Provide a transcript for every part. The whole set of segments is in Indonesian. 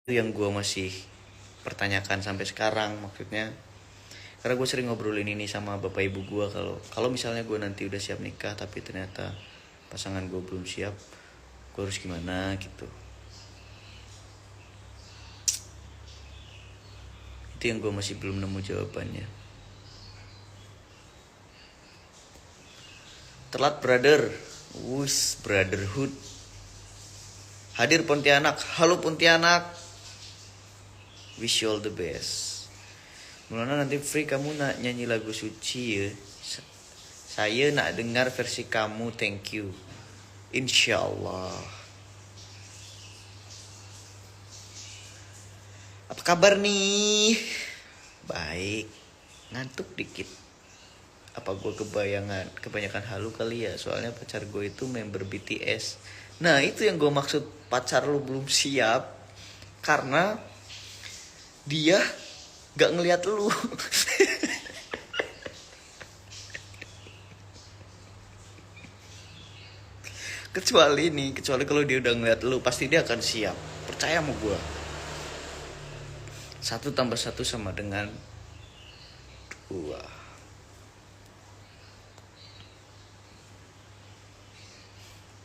Itu yang gue masih pertanyakan sampai sekarang, maksudnya karena gue sering ngobrolin ini sama bapak ibu gue, kalau misalnya gue nanti udah siap nikah tapi ternyata pasangan gue belum siap, gue harus gimana gitu. Itu yang gue masih belum nemu jawabannya. Telat brother, wus brotherhood. Hadir Pontianak, halo Pontianak, wish you all the best. Mulanya nanti free kamu nak nyanyi lagu suci ya. Saya nak dengar versi kamu, thank you. Insyaallah. Apa kabar nih? Baik. Ngantuk dikit. Apa gue kebanyakan halu kali ya? Soalnya pacar gue itu member BTS. Nah itu yang gue maksud, pacar lu belum siap karena dia gak ngelihat lu. kecuali kalau dia udah ngeliat lu, pasti dia akan siap. Percaya sama gue. 1+1 sama dengan 2.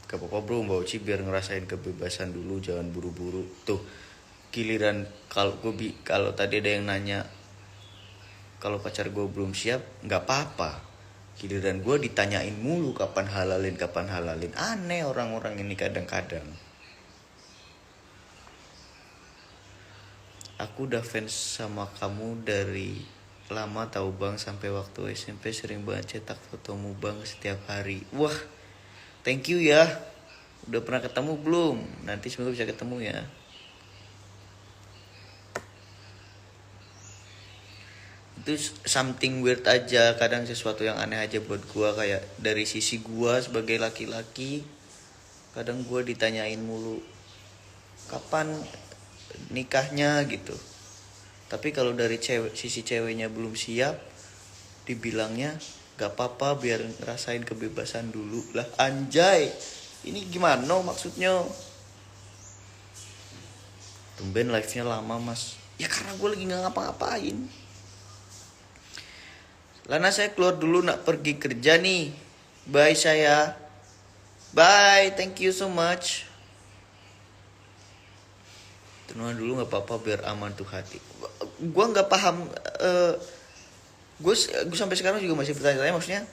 Gak apa-apa bro, Mbak Uci biar ngerasain kebebasan dulu, jangan buru-buru. Tuh, giliran kalau tadi ada yang nanya kalau pacar gue belum siap, nggak apa-apa. Giliran gue ditanyain mulu kapan halalin. Aneh orang-orang ini kadang-kadang. Aku udah fans sama kamu dari lama tahu bang, sampai waktu SMP sering banget cetak fotomu bang setiap hari. Wah, thank you ya. Udah pernah ketemu belum? Nanti semoga bisa ketemu ya. Itu something weird aja, kadang sesuatu yang aneh aja buat gua, kayak dari sisi gua sebagai laki-laki, kadang gua ditanyain mulu kapan nikahnya gitu. Tapi kalau dari sisi ceweknya belum siap, dibilangnya gak apa-apa biar ngerasain kebebasan dulu. Lah anjay, ini gimana maksudnya? Tumben live-nya lama mas. Ya karena gue lagi gak ngapa-ngapain. Lana saya keluar dulu nak pergi kerja nih. Bye saya. Bye, thank you so much. Tunangan dulu gak apa-apa biar aman tuh hati. Gue gak paham. Gue sampai sekarang juga masih bertanya-tanya, maksudnya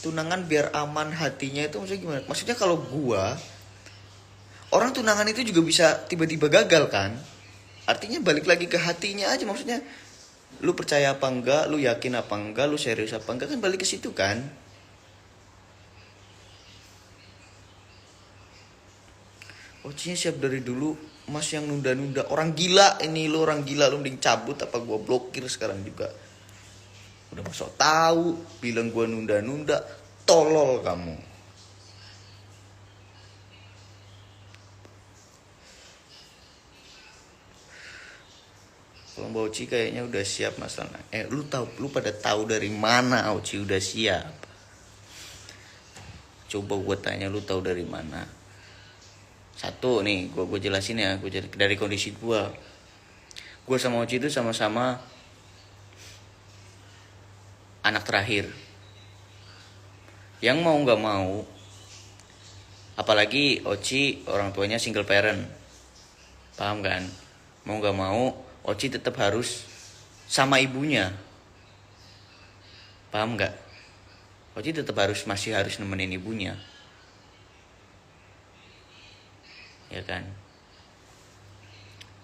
tunangan biar aman hatinya itu maksudnya gimana? Maksudnya kalau gue, orang tunangan itu juga bisa tiba-tiba gagal kan? Artinya balik lagi ke hatinya aja, maksudnya lu percaya apa enggak, lu yakin apa enggak, lu serius apa enggak, kan balik ke situ kan. Ocinya siap dari dulu, mas yang nunda-nunda. Orang gila ini, lu orang gila, lu mending cabut apa gua blokir sekarang juga. Udah masuk tahu, bilang gua nunda-nunda, tolol kamu. Kalau Mbak Oci kayaknya udah siap masalah. Lu pada tahu dari mana Oci udah siap? Coba gue tanya, lu tahu dari mana? Satu nih, gue jelasin ya, dari kondisi gue sama Oci itu sama-sama anak terakhir. Yang mau nggak mau, apalagi Oci orang tuanya single parent, paham kan? Mau nggak mau, Oci tetap harus sama ibunya, paham nggak? Oci tetap masih harus nemenin ibunya, ya kan?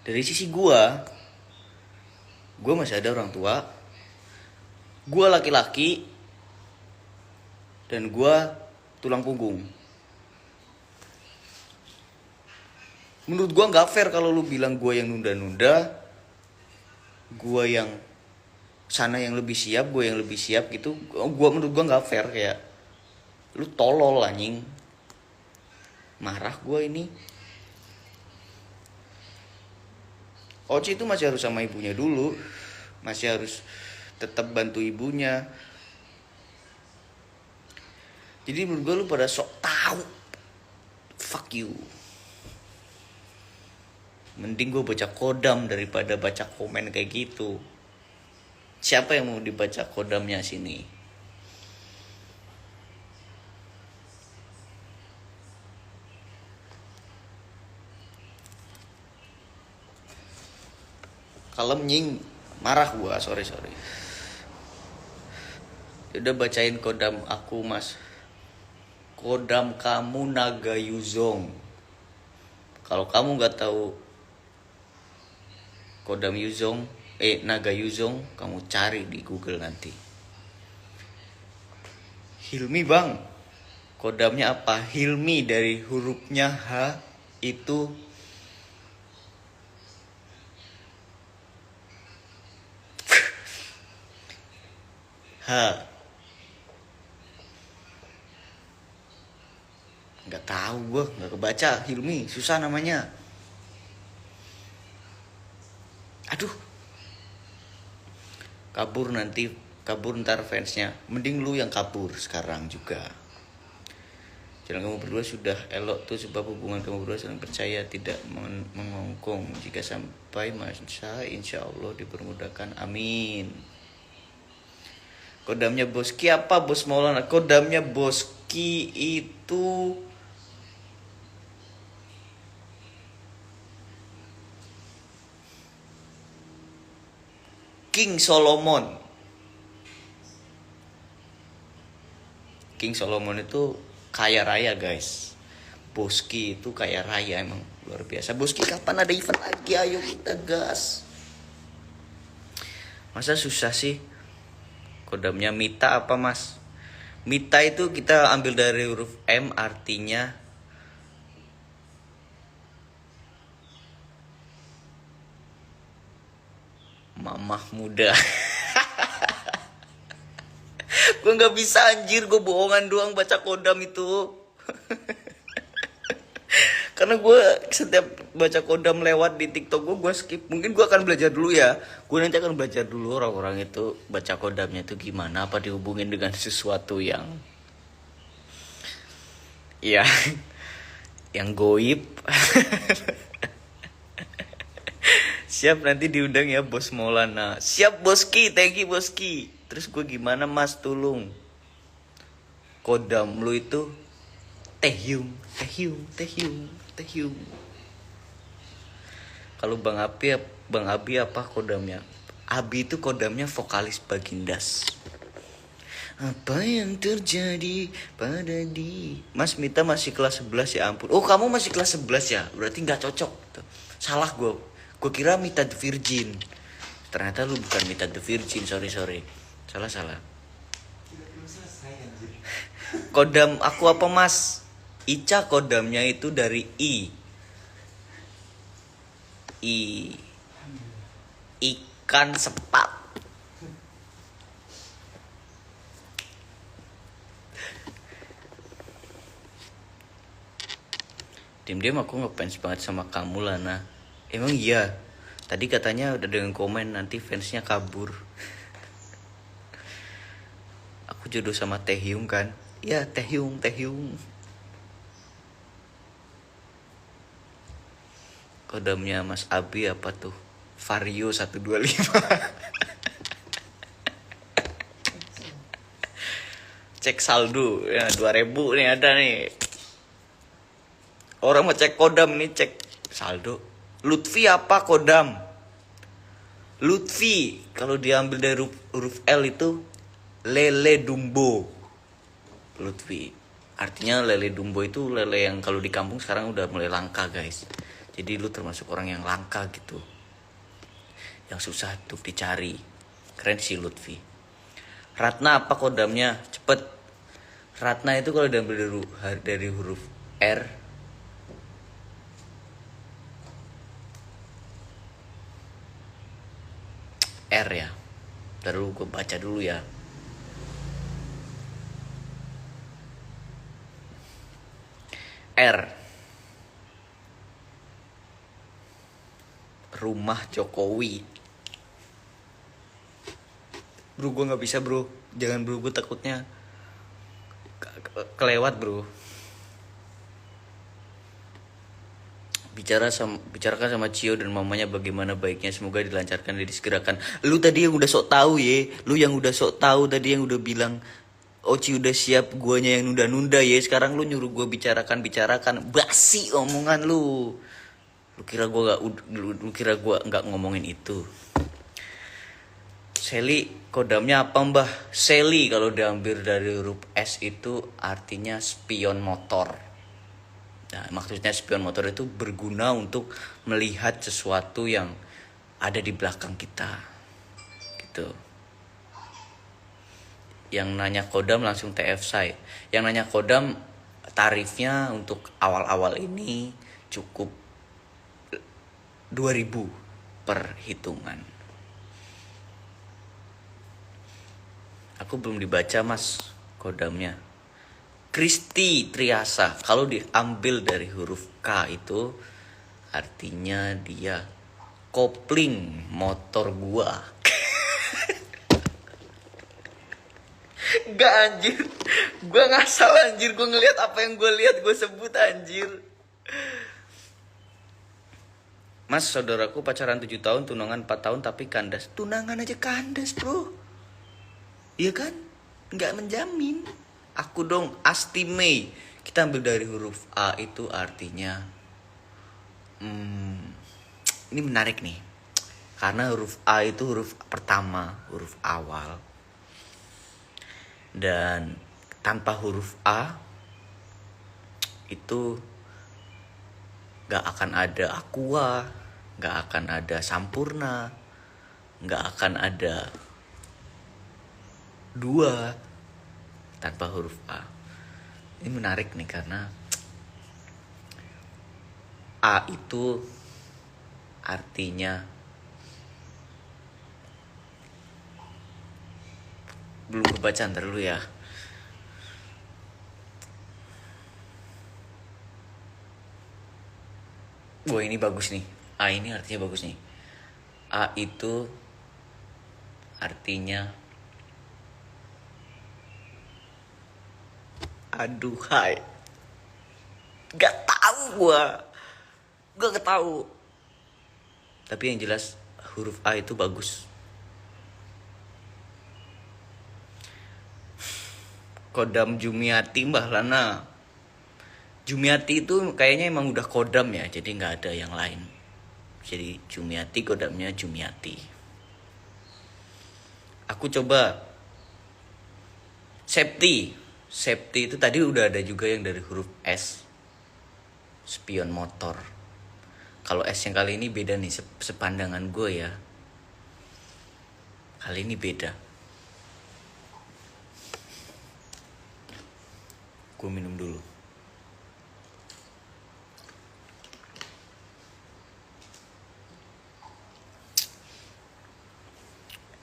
Dari sisi gue masih ada orang tua, gue laki-laki, dan gue tulang punggung. Menurut gue nggak fair kalau lu bilang gue yang nunda-nunda, gue yang sana yang lebih siap, gue yang lebih siap gitu. Menurut gue nggak fair, kayak lu tolol anjing. Marah gue ini. Oci itu masih harus sama ibunya dulu, masih harus tetap bantu ibunya. Jadi menurut gue lu pada sok tahu. Fuck you. Mending gue baca kodam daripada baca komen kayak gitu. Siapa yang mau dibaca kodamnya sini? Kalem nying, marah gua, sorry. Udah bacain kodam aku mas. Kodam kamu Naga Yuzong. Kalau kamu nggak tahu kodam Yuzong, Naga Yuzong, kamu cari di Google nanti. Hilmi bang, kodamnya apa? Hilmi dari hurufnya H itu H. Nggak tahu gue, nggak kebaca. Hilmi, susah namanya. Aduh. Kabur ntar fansnya. Mending lu yang kabur sekarang juga. Jalan kamu berdua sudah elok tuh, sebab hubungan kamu berdua saling percaya, tidak mengongkong. Jika sampai masa, insya Allah dipermudahkan. Amin. Kodamnya Boski apa Bos Maulana? Kodamnya Boski itu King Solomon. King Solomon itu kaya raya guys. Boski itu kaya raya, emang luar biasa. Boski kapan ada event lagi? Ayo kita gas. Masa susah sih? Kodamnya Mita apa mas? Mita itu kita ambil dari huruf M, artinya mamah muda. Gue gak bisa anjir, gue bohongan doang baca kodam itu. Karena gue setiap baca kodam lewat di TikTok gue skip. Mungkin gue akan belajar dulu ya. Gue nanti akan belajar dulu orang-orang itu baca kodamnya itu gimana. Apa dihubungin dengan sesuatu yang ya yang goib. Siap, nanti diundang ya Bos Maulana. Siap Boski, thank you Boski. Terus gue gimana mas, tolong. Kodam lu itu Tehyung. Kalau Bang Abi apa kodamnya? Abi itu kodamnya vokalis Bagindas. Apa yang terjadi pada Mas Mita masih kelas 11 ya ampun. Oh kamu masih kelas 11 ya? Berarti gak cocok. Salah gue. Gue kira Mita the Virgin. Ternyata lu bukan Mita the Virgin. Sorry. Salah. Kodam aku apa mas? Ica kodamnya itu dari I. Ikan sepat. Diam-diam aku ngefans banget sama kamu Lana. Emang iya. Tadi katanya udah dengan komen nanti fansnya kabur. Aku jodoh sama Taehyung kan? Ya Taehyung. Kodamnya Mas Abi apa tuh? Vario 125. Cek saldo ya 2000 nih ada nih. Orang mau cek kodam nih, cek saldo. Lutfi apa kodam? Lutfi kalau diambil dari huruf L itu lele dumbo. Lutfi artinya lele dumbo itu lele yang kalau di kampung sekarang udah mulai langka guys. Jadi lu termasuk orang yang langka gitu, yang susah tuh dicari. Keren sih Lutfi. Ratna apa kodamnya? Cepet. Ratna itu kalau diambil dari huruf R ya. Ntar dulu gue baca dulu ya. R. Rumah Jokowi. Bro gue gak bisa bro. Jangan bro, gue takutnya kelewat bro. Bicarakan sama Cio dan mamanya bagaimana baiknya, semoga dilancarkan dan disegerakan. Lu tadi yang udah sok tahu ye, lu yang udah sok tahu tadi, yang udah bilang Oci udah siap, guanya yang nunda-nunda ya. Sekarang lu nyuruh gua bicarakan, basi omongan lu. Lu kira gua nggak ngomongin itu. Seli kodamnya apa mbah? Seli kalau diambil dari huruf S itu artinya spion motor. Nah, maksudnya spion motor itu berguna untuk melihat sesuatu yang ada di belakang kita. Gitu. Yang nanya kodam langsung TF saya. Yang nanya kodam tarifnya untuk awal-awal ini cukup 2.000 per hitungan. Aku belum dibaca mas kodamnya. Kristi Triasa, kalau diambil dari huruf K itu artinya dia kopling motor gua. Gak anjir, gua ngasal anjir, gua ngeliat apa yang gua lihat gua sebut anjir. Mas, saudaraku pacaran 7 tahun, tunangan 4 tahun tapi kandas. Tunangan aja kandas bro, iya kan? Gak menjamin. Aku dong, Asti Mei. Kita ambil dari huruf A itu artinya ini menarik nih. Karena huruf A itu huruf pertama, huruf awal. Dan tanpa huruf A itu gak akan ada Aqua, gak akan ada Sampurna, gak akan ada dua tanpa huruf A. Ini menarik nih karena A itu artinya belum kebaca, ntar dulu ya. Wah ini bagus nih. A ini artinya bagus nih. A itu artinya aduhai. Gak tahu gua gak tahu. Tapi yang jelas huruf A itu bagus. Kodam Jumiati Mbah Lana. Jumiati itu kayaknya emang udah kodam ya, jadi nggak ada yang lain. Jadi Jumiati kodamnya Jumiati. Aku coba Septi itu tadi udah ada juga yang dari huruf S, spion motor. Kalau S yang kali ini beda nih, sepandangan gue ya. Kali ini beda. Gue minum dulu.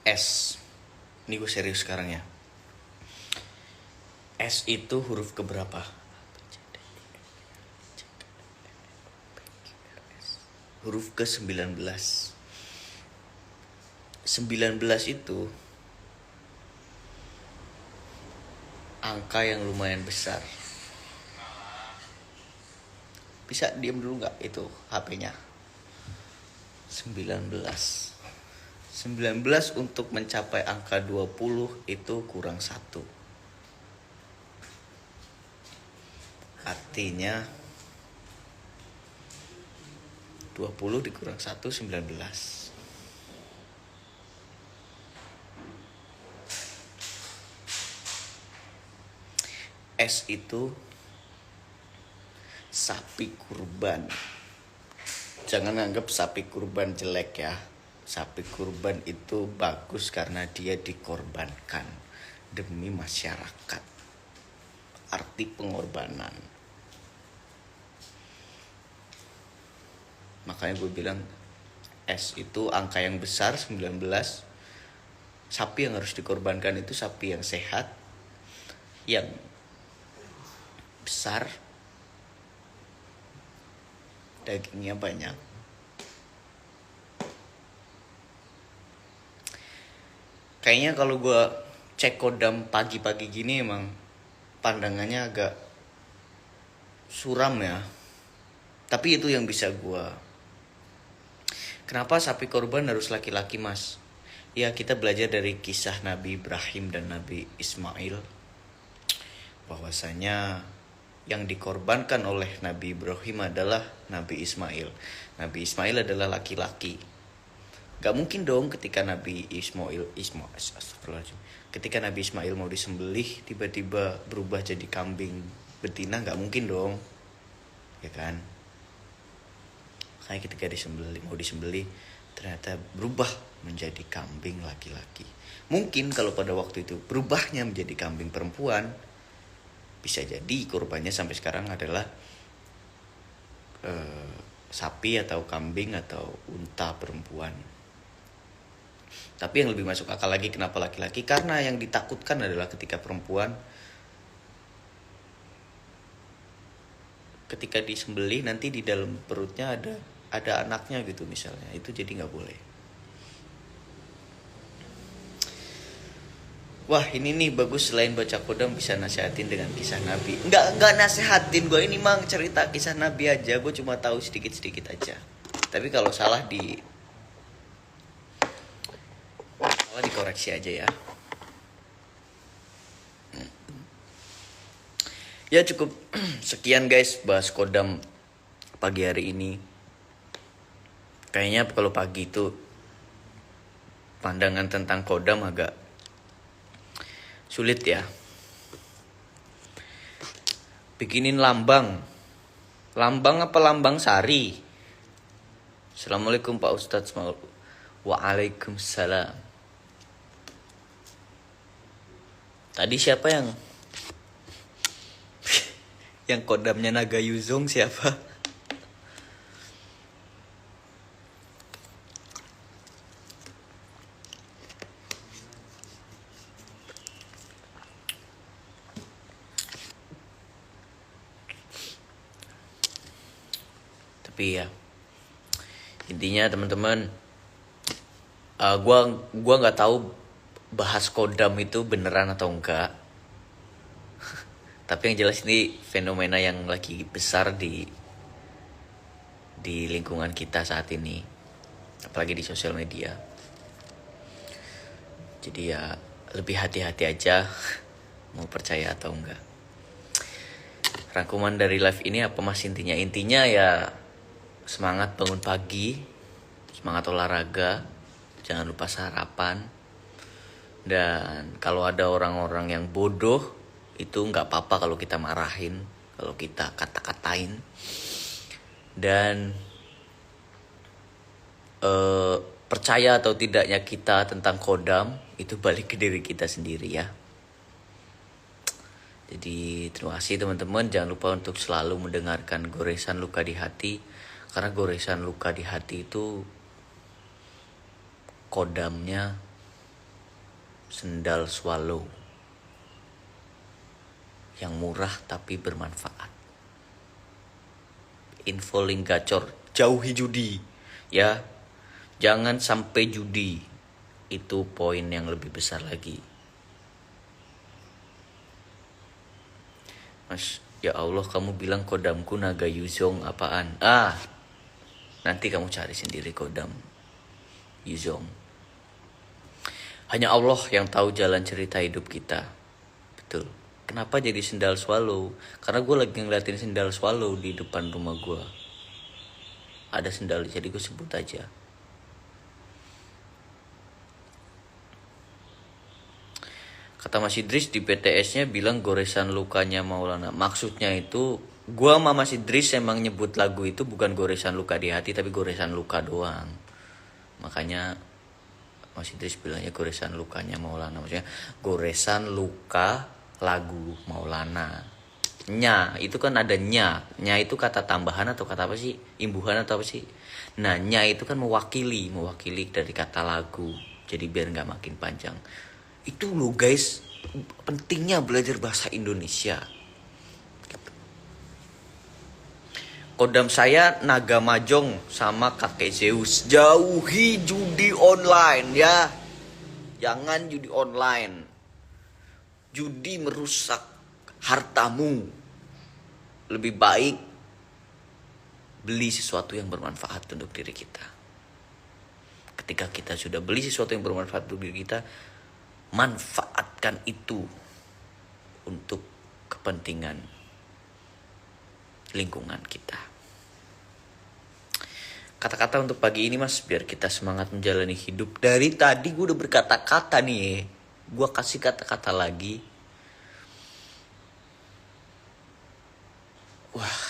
S. Ini gue serius sekarang ya. S itu huruf keberapa? Huruf ke-19. 19 itu angka yang lumayan besar. Bisa diam dulu gak itu HP-nya? 19 untuk mencapai angka 20 itu kurang 1. Artinya 20 dikurang 1, 19. S itu sapi kurban. Jangan anggap sapi kurban jelek ya. Sapi kurban itu bagus karena dia dikorbankan demi masyarakat. Arti pengorbanan. Makanya gue bilang S itu angka yang besar, 19. Sapi yang harus dikorbankan itu sapi yang sehat, yang besar, dagingnya banyak. Kayaknya kalau gue cek kodam pagi-pagi gini emang pandangannya agak suram ya. Tapi itu yang bisa gua. Kenapa sapi korban harus laki-laki, Mas? Ya, kita belajar dari kisah Nabi Ibrahim dan Nabi Ismail, bahwasanya yang dikorbankan oleh Nabi Ibrahim adalah Nabi Ismail. Nabi Ismail adalah laki-laki. Gak mungkin dong ketika Nabi ketika Nabi Ismail mau disembelih tiba-tiba berubah jadi kambing betina, gak mungkin dong, ya kan? Kayak ketika mau disembelih ternyata berubah menjadi kambing laki-laki. Mungkin kalau pada waktu itu berubahnya menjadi kambing perempuan, bisa jadi korbannya sampai sekarang adalah sapi atau kambing atau unta perempuan. Tapi yang lebih masuk akal lagi kenapa laki-laki? Karena yang ditakutkan adalah ketika perempuan, ketika disembelih nanti di dalam perutnya ada anaknya gitu misalnya, itu jadi nggak boleh. Wah, ini nih bagus, selain baca kodam bisa nasihatin dengan kisah Nabi. Enggak nasihatin gue, ini mang cerita kisah Nabi aja. Gue cuma tahu sedikit-sedikit aja. Tapi kalau salah dikoreksi aja ya. Ya cukup sekian guys bahas kodam pagi hari ini. Kayaknya kalau pagi itu pandangan tentang kodam agak sulit ya. Bikinin lambang apa lambang sari? Assalamualaikum Pak Ustadz. Waalaikumsalam. Tadi siapa yang kodamnya Naga Yuzong siapa? Tapi ya, intinya teman-teman, gua nggak tahu bahas kodam itu beneran atau enggak. Tapi yang jelas ini fenomena yang lagi besar di lingkungan kita saat ini, apalagi di sosial media. Jadi ya lebih hati-hati aja mau percaya atau enggak. Rangkuman dari live ini apa mas intinya? Intinya ya semangat bangun pagi, semangat olahraga, jangan lupa sarapan. Dan kalau ada orang-orang yang bodoh, itu nggak apa-apa kalau kita marahin, kalau kita kata-katain. Dan percaya atau tidaknya kita tentang kodam itu balik ke diri kita sendiri ya. Jadi terima kasih teman-teman, jangan lupa untuk selalu mendengarkan Goresan Luka di Hati. Karena goresan luka di hati itu kodamnya sendal swallow yang murah tapi bermanfaat. Info link gacor, jauhi judi ya, jangan sampai judi, itu poin yang lebih besar lagi. Mas, ya Allah, kamu bilang kodamku Naga Yuzong apaan? Nanti kamu cari sendiri kodam Yuzong. Hanya Allah yang tahu jalan cerita hidup kita. Betul. Kenapa jadi sendal swallow? Karena gue lagi ngeliatin sendal swallow di depan rumah gue. Ada sendal, jadi gue sebut aja. Kata Mas Idris di PTS-nya bilang goresan lukanya Maulana. Maksudnya itu, gua sama Mas Idris emang nyebut lagu itu bukan goresan luka di hati, tapi goresan luka doang. Makanya Mas Idris bilangnya goresan lukanya Maulana. Maksudnya goresan luka lagu Maulana. Nya, itu kan ada nya. Nya itu kata tambahan atau kata apa sih? Imbuhan atau apa sih? Nah, nya itu kan mewakili dari kata lagu. Jadi biar gak makin panjang. Itu loh guys, pentingnya belajar bahasa Indonesia. Kodam saya Naga Majong sama kakek Zeus. Jauhi judi online ya. Jangan judi online. Judi merusak hartamu. Lebih baik beli sesuatu yang bermanfaat untuk diri kita. Ketika kita sudah beli sesuatu yang bermanfaat untuk diri kita, manfaatkan itu untuk kepentingan lingkungan kita. Kata-kata untuk pagi ini mas, biar kita semangat menjalani hidup. Dari tadi gue udah berkata-kata nih, gue kasih kata-kata lagi. Wah,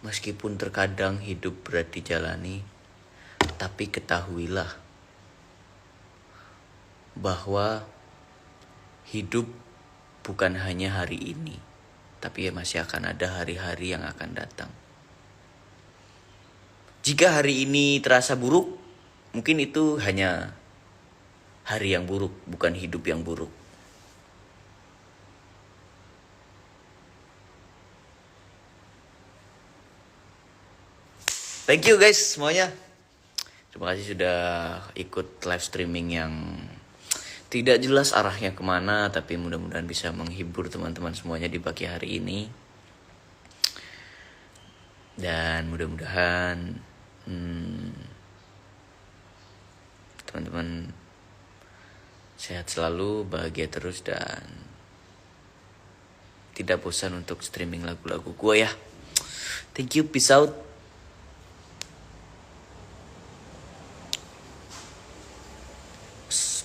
meskipun terkadang hidup berat dijalani, tapi ketahuilah bahwa hidup bukan hanya hari ini, tapi masih akan ada hari-hari yang akan datang. Jika hari ini terasa buruk, mungkin itu hanya hari yang buruk, bukan hidup yang buruk. Thank you guys semuanya. Terima kasih sudah ikut live streaming yang tidak jelas arahnya kemana, tapi mudah-mudahan bisa menghibur teman-teman semuanya di pagi hari ini. Dan mudah-mudahan teman-teman sehat selalu, bahagia terus, dan tidak bosan untuk streaming lagu-lagu gue ya. Thank you, peace out.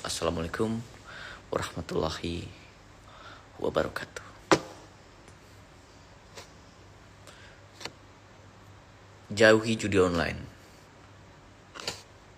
Assalamualaikum warahmatullahi wabarakatuh. Jauhi judi online.